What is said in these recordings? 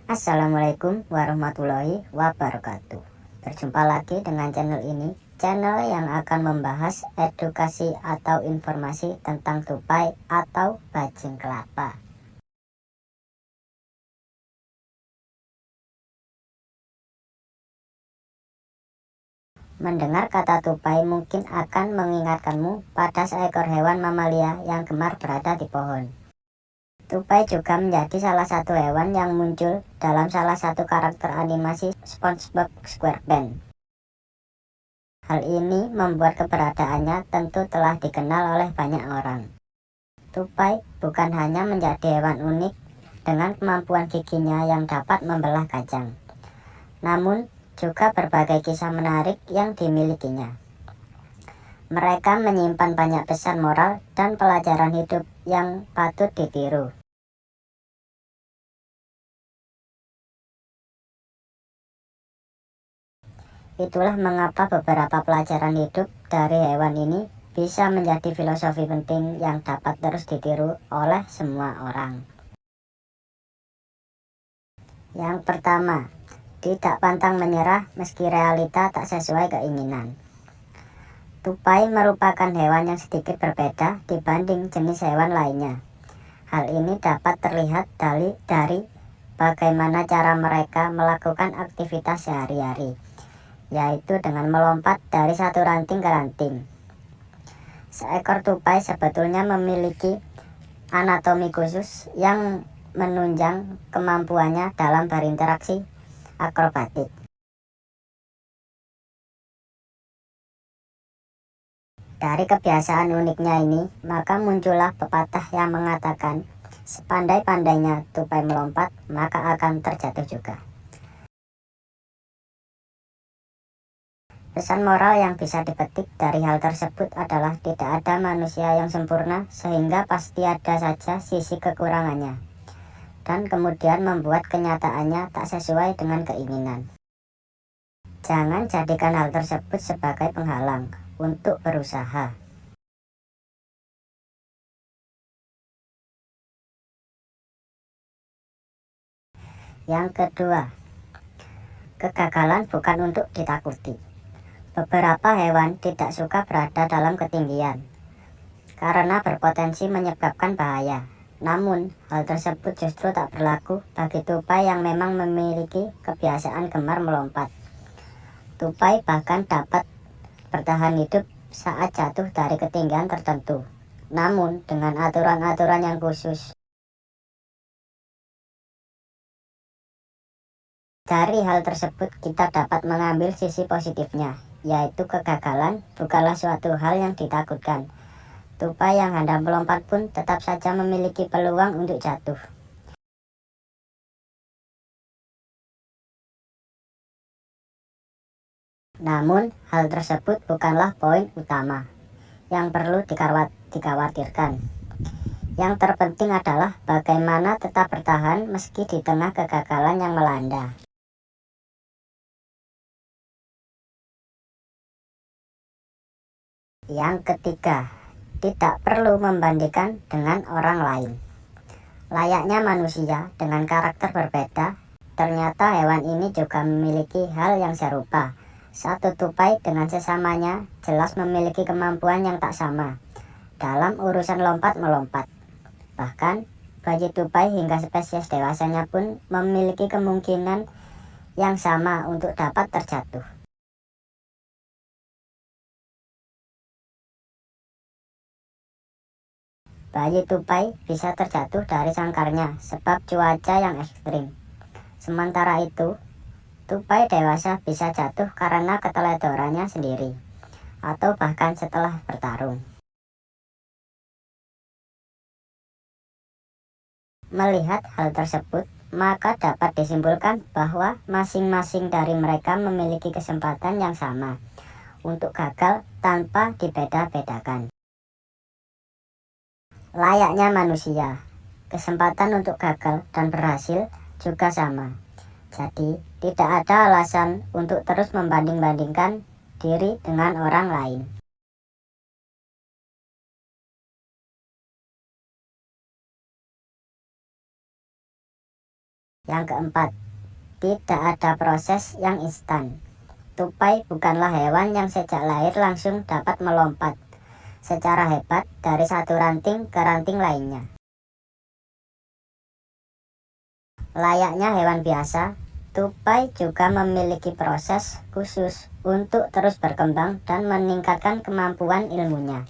Assalamualaikum warahmatullahi wabarakatuh. Berjumpa lagi dengan channel ini, channel yang akan membahas edukasi atau informasi tentang tupai atau bajing kelapa. Mendengar kata tupai mungkin akan mengingatkanmu pada seekor hewan mamalia yang gemar berada di pohon. Tupai juga menjadi salah satu hewan yang muncul dalam salah satu karakter animasi SpongeBob SquarePants. Hal ini membuat keberadaannya tentu telah dikenal oleh banyak orang. Tupai bukan hanya menjadi hewan unik dengan kemampuan giginya yang dapat membelah kacang, namun juga berbagai kisah menarik yang dimilikinya. Mereka menyimpan banyak pesan moral dan pelajaran hidup yang patut ditiru. Itulah mengapa beberapa pelajaran hidup dari hewan ini bisa menjadi filosofi penting yang dapat terus ditiru oleh semua orang. Yang pertama, tidak pantang menyerah meski realita tak sesuai keinginan. Tupai merupakan hewan yang sedikit berbeda dibanding jenis hewan lainnya. Hal ini dapat terlihat dari bagaimana cara mereka melakukan aktivitas sehari-hari, yaitu dengan melompat dari satu ranting ke ranting. Seekor tupai sebetulnya memiliki anatomi khusus yang menunjang kemampuannya dalam berinteraksi akrobatik. Dari kebiasaan uniknya ini, maka muncullah pepatah yang mengatakan, sepandai-pandainya tupai melompat, maka akan terjatuh juga. Pesan moral yang bisa dipetik dari hal tersebut adalah tidak ada manusia yang sempurna, sehingga pasti ada saja sisi kekurangannya, dan kemudian membuat kenyataannya tak sesuai dengan keinginan. Jangan jadikan hal tersebut sebagai penghalang untuk berusaha. Yang kedua, kegagalan bukan untuk ditakuti. Beberapa hewan tidak suka berada dalam ketinggian karena berpotensi menyebabkan bahaya. Namun, hal tersebut justru tak berlaku bagi tupai yang memang memiliki kebiasaan gemar melompat. Tupai bahkan dapat bertahan hidup saat jatuh dari ketinggian tertentu, namun dengan aturan-aturan yang khusus. Dari hal tersebut kita dapat mengambil sisi positifnya, yaitu kegagalan bukanlah suatu hal yang ditakutkan. Tupai yang hendak melompat pun tetap saja memiliki peluang untuk jatuh. Namun, hal tersebut bukanlah poin utama yang perlu dikhawatirkan. Yang terpenting adalah bagaimana tetap bertahan meski di tengah kegagalan yang melanda. Yang ketiga, tidak perlu membandingkan dengan orang lain. Layaknya manusia dengan karakter berbeda, ternyata hewan ini juga memiliki hal yang serupa. Satu tupai dengan sesamanya jelas memiliki kemampuan yang tak sama dalam urusan lompat-melompat. Bahkan, bayi tupai hingga spesies dewasanya pun memiliki kemungkinan yang sama untuk dapat terjatuh. Bayi tupai bisa terjatuh dari sangkarnya sebab cuaca yang ekstrim. Sementara itu, tupai dewasa bisa jatuh karena keteledorannya sendiri, atau bahkan setelah bertarung. Melihat hal tersebut, maka dapat disimpulkan bahwa masing-masing dari mereka memiliki kesempatan yang sama untuk gagal tanpa dibeda-bedakan. Layaknya manusia, kesempatan untuk gagal dan berhasil juga sama. Jadi, tidak ada alasan untuk terus membanding-bandingkan diri dengan orang lain. Yang keempat, tidak ada proses yang instan. Tupai bukanlah hewan yang sejak lahir langsung dapat melompat secara hebat dari satu ranting ke ranting lainnya. Layaknya hewan biasa, tupai juga memiliki proses khusus untuk terus berkembang dan meningkatkan kemampuan ilmunya.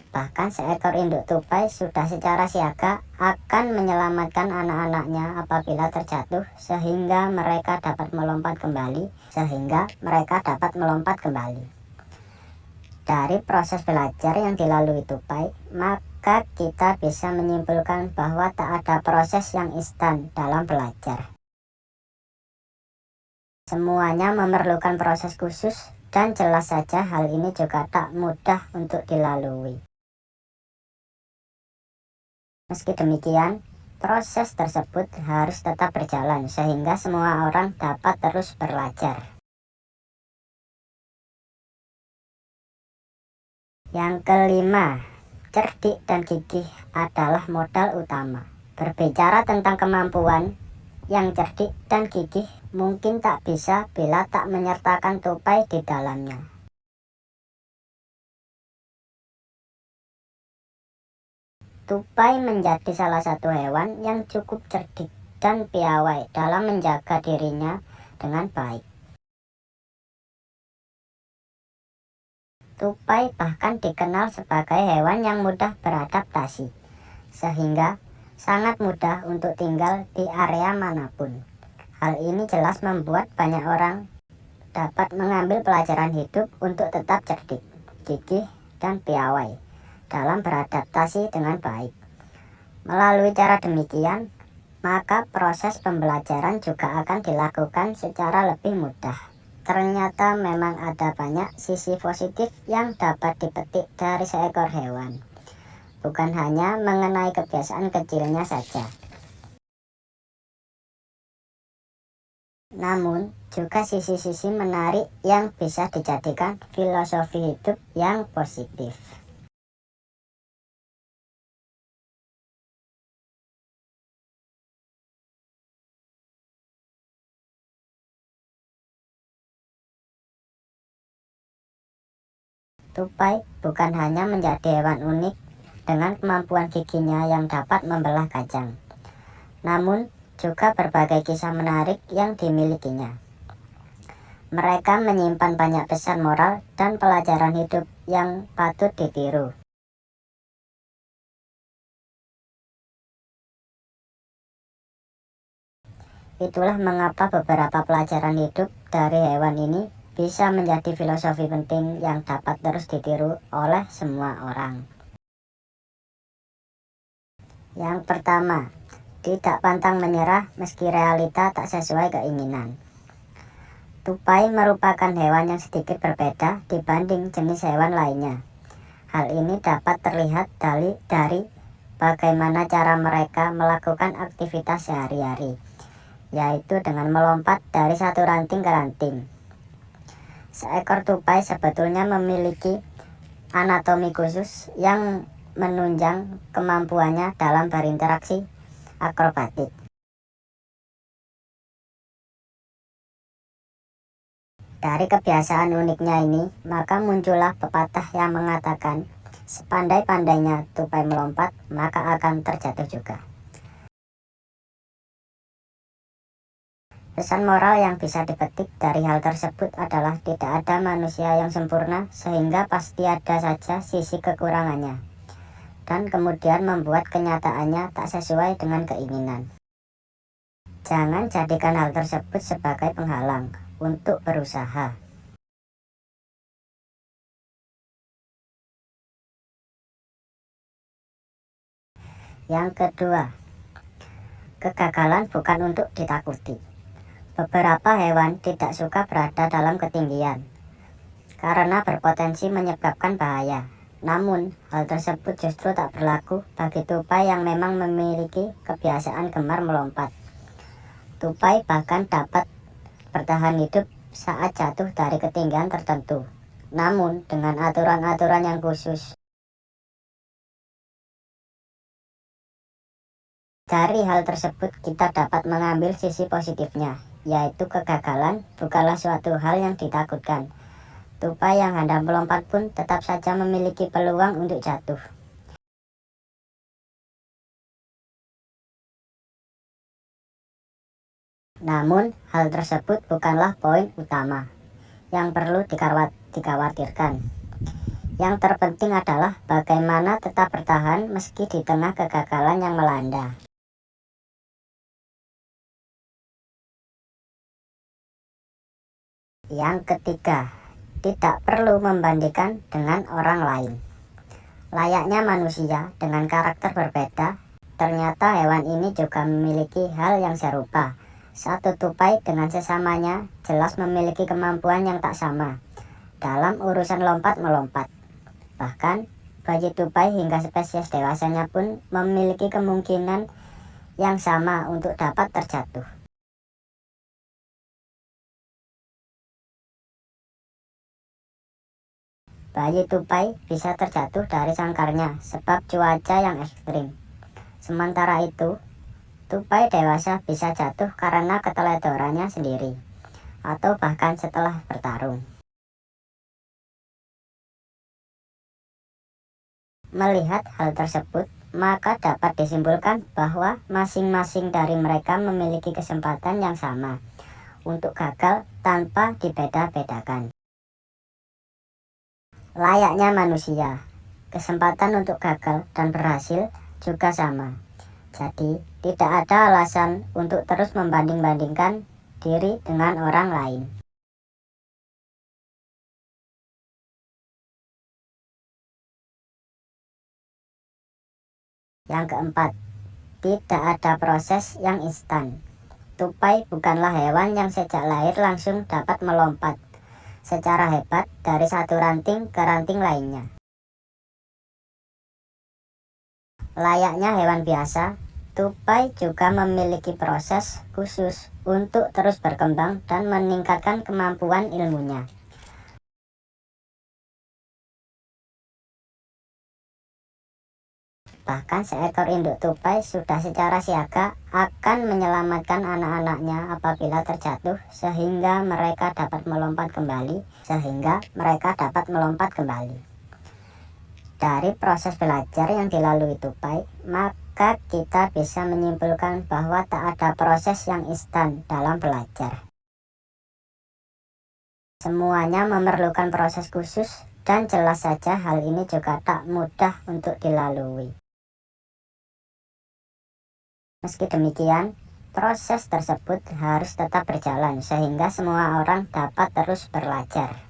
Bahkan seekor induk tupai sudah secara siaga akan menyelamatkan anak-anaknya apabila terjatuh sehingga mereka dapat melompat kembali. Dari proses belajar yang dilalui tupai, maka kita bisa menyimpulkan bahwa tak ada proses yang instan dalam belajar. Semuanya memerlukan proses khusus dan jelas saja hal ini juga tak mudah untuk dilalui. Meski demikian, proses tersebut harus tetap berjalan sehingga semua orang dapat terus belajar. Yang kelima, cerdik dan gigih adalah modal utama. Berbicara tentang kemampuan, yang cerdik dan gigih mungkin tak bisa bila tak menyertakan tupai di dalamnya. Tupai menjadi salah satu hewan yang cukup cerdik dan piawai dalam menjaga dirinya dengan baik. Tupai bahkan dikenal sebagai hewan yang mudah beradaptasi, sehingga sangat mudah untuk tinggal di area manapun. Hal ini jelas membuat banyak orang dapat mengambil pelajaran hidup untuk tetap cerdik, gigih, dan piawai dalam beradaptasi dengan baik. Melalui cara demikian, maka proses pembelajaran juga akan dilakukan secara lebih mudah. Ternyata memang ada banyak sisi positif yang dapat dipetik dari seekor hewan, bukan hanya mengenai kebiasaan kecilnya saja. Namun, juga sisi-sisi menarik yang bisa dijadikan filosofi hidup yang positif. Tupai bukan hanya menjadi hewan unik dengan kemampuan giginya yang dapat membelah kacang, namun juga berbagai kisah menarik yang dimilikinya. Mereka menyimpan banyak pesan moral dan pelajaran hidup yang patut ditiru. Itulah mengapa beberapa pelajaran hidup dari hewan ini bisa menjadi filosofi penting yang dapat terus ditiru oleh semua orang. Yang pertama, tidak pantang menyerah meski realita tak sesuai keinginan. Tupai merupakan hewan yang sedikit berbeda dibanding jenis hewan lainnya. Hal ini dapat terlihat dari bagaimana cara mereka melakukan aktivitas sehari-hari, yaitu dengan melompat dari satu ranting ke ranting. Seekor tupai sebetulnya memiliki anatomi khusus yang menunjang kemampuannya dalam berinteraksi akrobatik. Dari kebiasaan uniknya ini, maka muncullah pepatah yang mengatakan, sepandai-pandainya tupai melompat, maka akan terjatuh juga. Pesan moral yang bisa dipetik dari hal tersebut adalah tidak ada manusia yang sempurna sehingga pasti ada saja sisi kekurangannya, dan kemudian membuat kenyataannya tak sesuai dengan keinginan. Jangan jadikan hal tersebut sebagai penghalang untuk berusaha. Yang kedua, kegagalan bukan untuk ditakuti. Beberapa hewan tidak suka berada dalam ketinggian karena berpotensi menyebabkan bahaya. Namun, hal tersebut justru tak berlaku bagi tupai yang memang memiliki kebiasaan gemar melompat. Tupai bahkan dapat bertahan hidup saat jatuh dari ketinggian tertentu, namun dengan aturan-aturan yang khusus. Dari hal tersebut kita dapat mengambil sisi positifnya, yaitu kegagalan bukanlah suatu hal yang ditakutkan. Tupai yang hendak melompat pun tetap saja memiliki peluang untuk jatuh. Namun, hal tersebut bukanlah poin utama yang perlu dikhawatirkan. Yang terpenting adalah bagaimana tetap bertahan meski di tengah kegagalan yang melanda. Yang ketiga, tidak perlu membandingkan dengan orang lain. Layaknya manusia dengan karakter berbeda, ternyata hewan ini juga memiliki hal yang serupa. Satu tupai dengan sesamanya jelas memiliki kemampuan yang tak sama dalam urusan lompat-melompat. Bahkan, bayi tupai hingga spesies dewasanya pun memiliki kemungkinan yang sama untuk dapat terjatuh. Bayi tupai bisa terjatuh dari sangkarnya sebab cuaca yang ekstrim. Sementara itu, tupai dewasa bisa jatuh karena keteledorannya sendiri, atau bahkan setelah bertarung. Melihat hal tersebut, maka dapat disimpulkan bahwa masing-masing dari mereka memiliki kesempatan yang sama untuk gagal tanpa dibeda-bedakan. Layaknya manusia, kesempatan untuk gagal dan berhasil juga sama. Jadi, tidak ada alasan untuk terus membanding-bandingkan diri dengan orang lain. Yang keempat, tidak ada proses yang instan. Tupai bukanlah hewan yang sejak lahir langsung dapat melompat secara hebat dari satu ranting ke ranting lainnya. Layaknya hewan biasa, tupai juga memiliki proses khusus untuk terus berkembang dan meningkatkan kemampuan ilmunya. Bahkan seekor induk tupai sudah secara siaga akan menyelamatkan anak-anaknya apabila terjatuh sehingga mereka dapat melompat kembali. Dari proses belajar yang dilalui tupai, maka kita bisa menyimpulkan bahwa tak ada proses yang instan dalam belajar. Semuanya memerlukan proses khusus dan jelas saja hal ini juga tak mudah untuk dilalui. Meski demikian, proses tersebut harus tetap berjalan sehingga semua orang dapat terus belajar.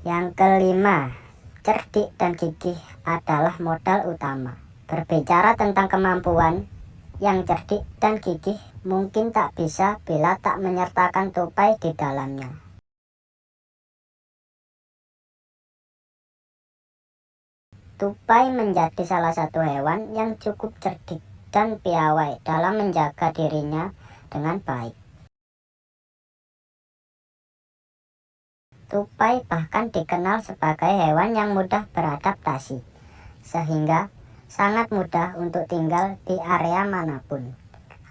Yang kelima, cerdik dan gigih adalah modal utama. Berbicara tentang kemampuan, yang cerdik dan gigih mungkin tak bisa bila tak menyertakan tupai di dalamnya. Tupai menjadi salah satu hewan yang cukup cerdik dan piawai dalam menjaga dirinya dengan baik. Tupai bahkan dikenal sebagai hewan yang mudah beradaptasi, sehingga sangat mudah untuk tinggal di area manapun.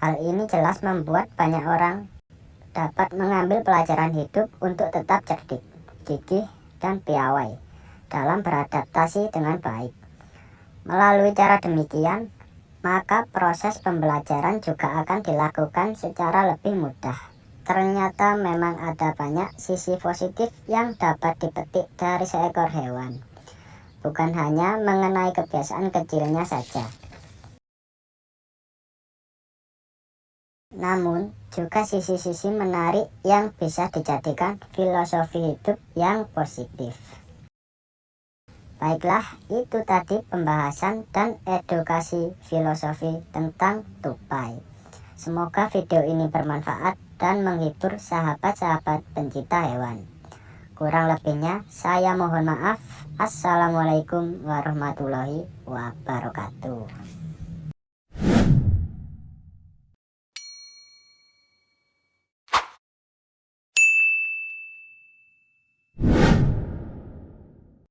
Hal ini jelas membuat banyak orang dapat mengambil pelajaran hidup untuk tetap cerdik, gigih, dan piawai dalam beradaptasi dengan baik. Melalui cara demikian, maka proses pembelajaran juga akan dilakukan secara lebih mudah. Ternyata memang ada banyak sisi positif yang dapat dipetik dari seekor hewan, bukan hanya mengenai kebiasaan kecilnya saja. Namun, juga sisi-sisi menarik yang bisa dijadikan filosofi hidup yang positif. Baiklah, itu tadi pembahasan dan edukasi filosofi tentang tupai. Semoga video ini bermanfaat dan menghibur sahabat-sahabat pencinta hewan. Kurang lebihnya, saya mohon maaf. Assalamualaikum warahmatullahi wabarakatuh.